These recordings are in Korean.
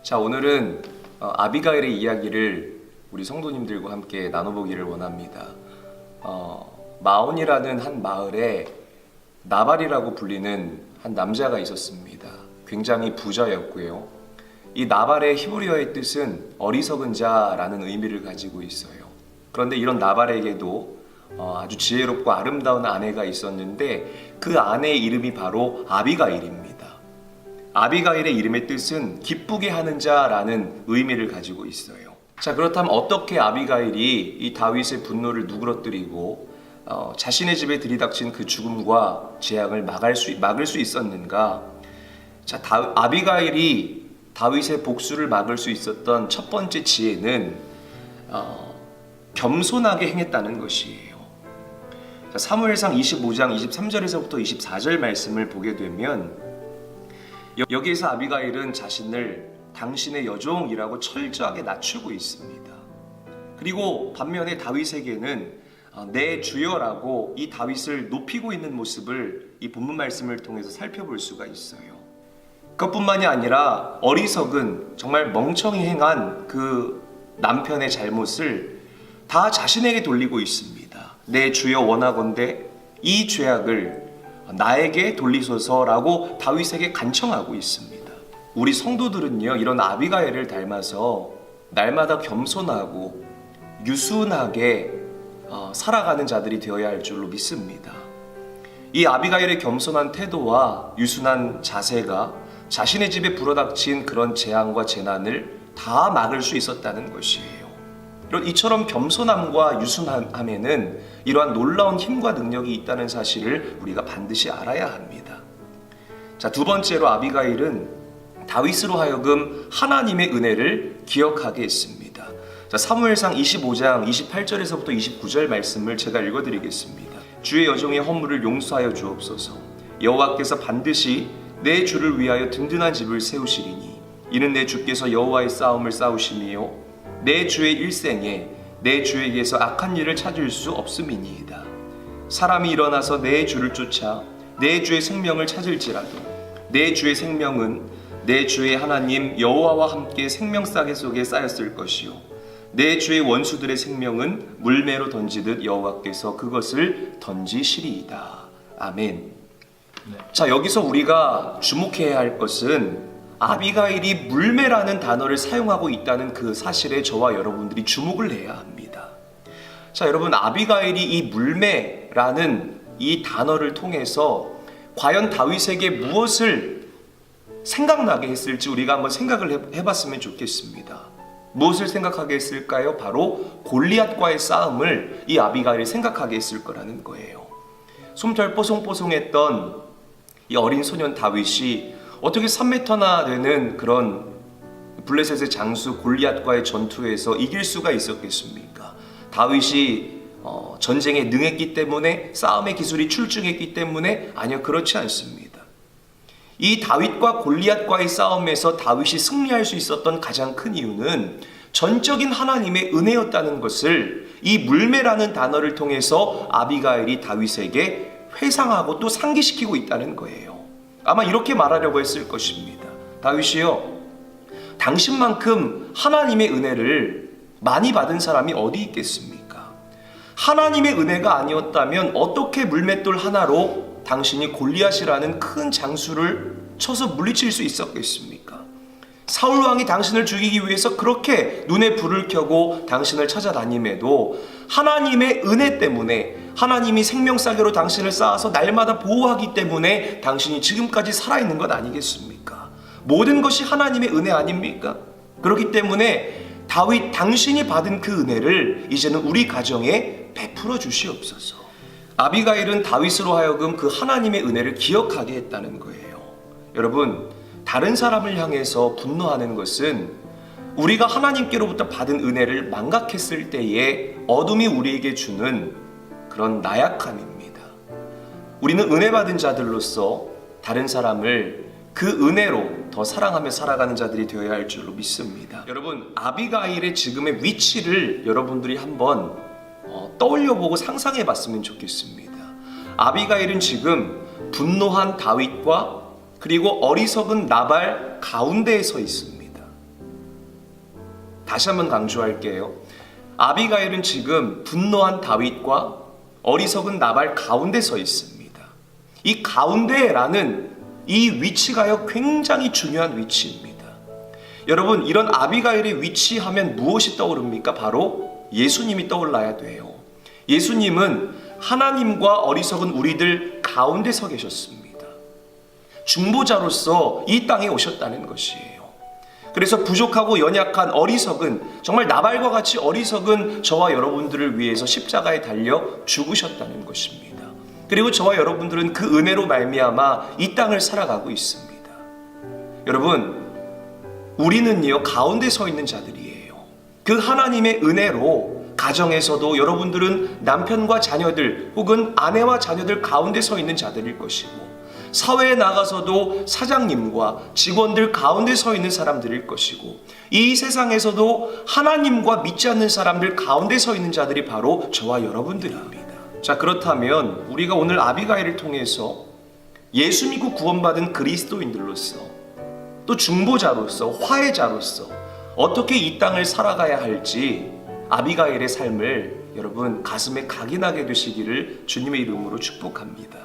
자, 오늘은 아비가일의 이야기를 우리 성도님들과 함께 나눠보기를 원합니다. 마온이라는 한 마을에 나발이라고 불리는 한 남자가 있었습니다. 굉장히 부자였고요. 이 나발의 히브리어의 뜻은 어리석은 자라는 의미를 가지고 있어요. 그런데 이런 나발에게도 아주 지혜롭고 아름다운 아내가 있었는데 그 아내의 이름이 바로 아비가일입니다. 아비가일의 이름의 뜻은 기쁘게 하는 자라는 의미를 가지고 있어요. 자, 그렇다면 어떻게 아비가일이 이 다윗의 분노를 누그러뜨리고 자신의 집에 들이닥친 그 죽음과 재앙을 막을 수 있었는가? 자, 아비가일이 다윗의 복수를 막을 수 있었던 첫 번째 지혜는 겸손하게 행했다는 것이에요. 자, 사무엘상 25장 23절에서부터 24절 말씀을 보게 되면 여기에서 아비가일은 자신을 당신의 여종이라고 철저하게 낮추고 있습니다. 그리고 반면에 다윗에게는 내 주여라고 이 다윗을 높이고 있는 모습을 이 본문 말씀을 통해서 살펴볼 수가 있어요. 그것뿐만이 아니라 어리석은 정말 멍청이 행한 그 남편의 잘못을 다 자신에게 돌리고 있습니다. 내 주여 원하건대 이 죄악을 나에게 돌리소서라고 다윗에게 간청하고 있습니다. 우리 성도들은요, 이런 아비가일을 닮아서 날마다 겸손하고 유순하게 살아가는 자들이 되어야 할 줄로 믿습니다. 이 아비가일의 겸손한 태도와 유순한 자세가 자신의 집에 불어닥친 그런 재앙과 재난을 다 막을 수 있었다는 것이에요. 이처럼 겸손함과 유순함에는 이러한 놀라운 힘과 능력이 있다는 사실을 우리가 반드시 알아야 합니다. 자, 두 번째로 아비가일은 다윗으로 하여금 하나님의 은혜를 기억하게 했습니다. 자, 사무엘상 25장 28절에서부터 29절 말씀을 제가 읽어드리겠습니다. 주의 여종의 허물을 용서하여 주옵소서. 여호와께서 반드시 내 주를 위하여 든든한 집을 세우시리니 이는 내 주께서 여호와의 싸움을 싸우심이요 내 주의 일생에 내 주에게서 악한 일을 찾을 수 없음이니이다. 사람이 일어나서 내 주를 쫓아 내 주의 생명을 찾을지라도 내 주의 생명은 내 주의 하나님 여호와와 함께 생명싸개 속에 쌓였을 것이요 내 주의 원수들의 생명은 물매로 던지듯 여호와께서 그것을 던지시리이다. 아멘. 자, 여기서 우리가 주목해야 할 것은 아비가일이 물매라는 단어를 사용하고 있다는 그 사실에 저와 여러분들이 주목을 해야 합니다. 자, 여러분, 아비가일이 이 물매라는 이 단어를 통해서 과연 다윗에게 무엇을 생각나게 했을지 우리가 한번 생각을 해봤으면 좋겠습니다. 무엇을 생각하게 했을까요? 바로 골리앗과의 싸움을 이 아비가일이 생각하게 했을 거라는 거예요. 솜털 뽀송뽀송했던 이 어린 소년 다윗이 어떻게 3m나 되는 그런 블레셋의 장수 골리앗과의 전투에서 이길 수가 있었겠습니까? 다윗이 전쟁에 능했기 때문에, 싸움의 기술이 출중했기 때문에? 아니요, 그렇지 않습니다. 이 다윗과 골리앗과의 싸움에서 다윗이 승리할 수 있었던 가장 큰 이유는 전적인 하나님의 은혜였다는 것을 이 물매라는 단어를 통해서 아비가일이 다윗에게 회상하고 또 상기시키고 있다는 거예요. 아마 이렇게 말하려고 했을 것입니다. 다윗이요, 당신만큼 하나님의 은혜를 많이 받은 사람이 어디 있겠습니까? 하나님의 은혜가 아니었다면 어떻게 물맷돌 하나로 당신이 골리앗이라는 큰 장수를 쳐서 물리칠 수 있었겠습니까? 사울 왕이 당신을 죽이기 위해서 그렇게 눈에 불을 켜고 당신을 찾아다님에도 하나님의 은혜 때문에, 하나님이 생명싸개로 당신을 쌓아서 날마다 보호하기 때문에 당신이 지금까지 살아있는 것 아니겠습니까? 모든 것이 하나님의 은혜 아닙니까? 그렇기 때문에 다윗, 당신이 받은 그 은혜를 이제는 우리 가정에 베풀어 주시옵소서. 아비가일은 다윗으로 하여금 그 하나님의 은혜를 기억하게 했다는 거예요. 여러분, 다른 사람을 향해서 분노하는 것은 우리가 하나님께로부터 받은 은혜를 망각했을 때에 어둠이 우리에게 주는 그런 나약함입니다. 우리는 은혜 받은 자들로서 다른 사람을 그 은혜로 더 사랑하며 살아가는 자들이 되어야 할 줄로 믿습니다. 여러분, 아비가일의 지금의 위치를 여러분들이 한번 떠올려보고 상상해봤으면 좋겠습니다. 아비가일은 지금 분노한 다윗과 그리고 어리석은 나발 가운데에 서 있습니다. 다시 한번 강조할게요. 아비가일은 지금 분노한 다윗과 어리석은 나발 가운데 서 있습니다. 이 가운데라는 이 위치가요 굉장히 중요한 위치입니다. 여러분, 이런 아비가일의 위치하면 무엇이 떠오릅니까? 바로 예수님이 떠올라야 돼요. 예수님은 하나님과 어리석은 우리들 가운데 서 계셨습니다. 중보자로서 이 땅에 오셨다는 것이에요. 그래서 부족하고 연약한 어리석은, 정말 나발과 같이 어리석은 저와 여러분들을 위해서 십자가에 달려 죽으셨다는 것입니다. 그리고 저와 여러분들은 그 은혜로 말미암아 이 땅을 살아가고 있습니다. 여러분, 우리는요 가운데 서 있는 자들이에요. 그 하나님의 은혜로 가정에서도 여러분들은 남편과 자녀들 혹은 아내와 자녀들 가운데 서 있는 자들일 것이고, 사회에 나가서도 사장님과 직원들 가운데 서 있는 사람들일 것이고, 이 세상에서도 하나님과 믿지 않는 사람들 가운데 서 있는 자들이 바로 저와 여러분들입니다. 자, 그렇다면 우리가 오늘 아비가일을 통해서 예수 믿고 구원받은 그리스도인들로서, 또 중보자로서, 화해자로서 어떻게 이 땅을 살아가야 할지 아비가일의 삶을 여러분 가슴에 각인하게 되시기를 주님의 이름으로 축복합니다.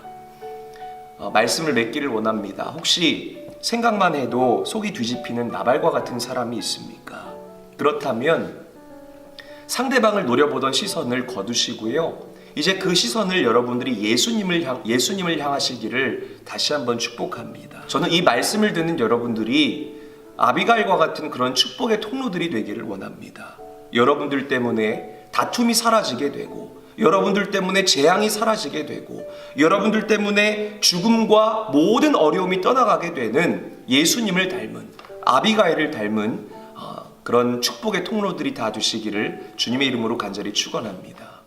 말씀을 맺기를 원합니다. 혹시 생각만 해도 속이 뒤집히는 나발과 같은 사람이 있습니까? 그렇다면 상대방을 노려보던 시선을 거두시고요, 이제 그 시선을 여러분들이 예수님을 향하시기를 다시 한번 축복합니다. 저는 이 말씀을 듣는 여러분들이 아비가일과 같은 그런 축복의 통로들이 되기를 원합니다. 여러분들 때문에 다툼이 사라지게 되고, 여러분들 때문에 재앙이 사라지게 되고, 여러분들 때문에 죽음과 모든 어려움이 떠나가게 되는 예수님을 닮은, 아비가일을 닮은 그런 축복의 통로들이 다 되시기를 주님의 이름으로 간절히 축원합니다.